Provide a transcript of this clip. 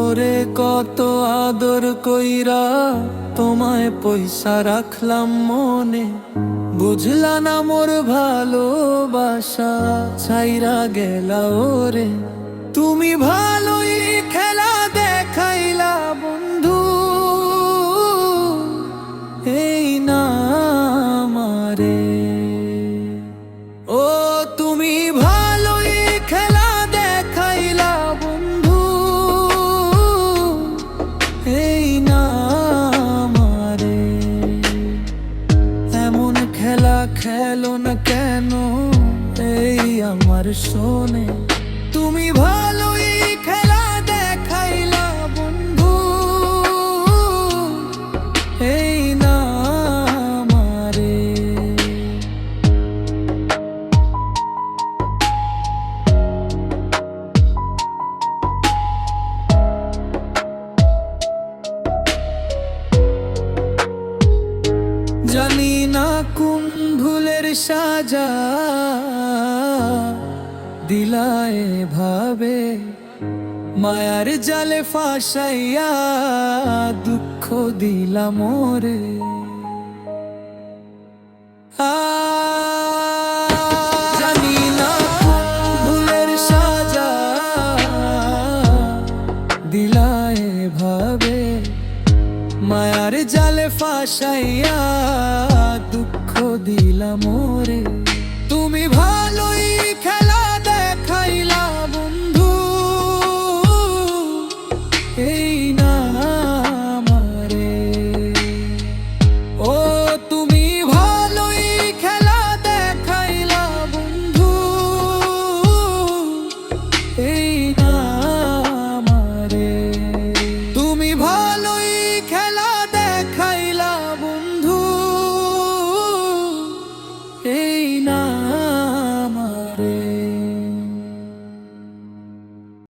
ওরে কত আদর কইরা তোমায় পয়সা রাখলাম মনে, বুঝলা না মোর ভালোবাসা ছাইরা গেলা ওরে। তুমি ভালোই খেলা দেখাইলা বন্ধু, এই না আমারে। ও তুমি ভালোই খেলা দেখাইলা বন্ধু, এই না আমারে। এমন খেলা খেলো না কেন এই আমার শোনে। তুমি ভালোই খেলা দেখাইলা বন্ধু, এই না আমারে। জানি না কোন ভুলের সাজা দিলায় ভাবে, মায়ার জালে ফাঁসাইয়া দুঃখ দিলা মোরে। জানি না কোন ভুলের সাজা দিলায় ভাবে, মায়ার জালে ফাঁসাইয়া দুঃখ দিলা মোরে।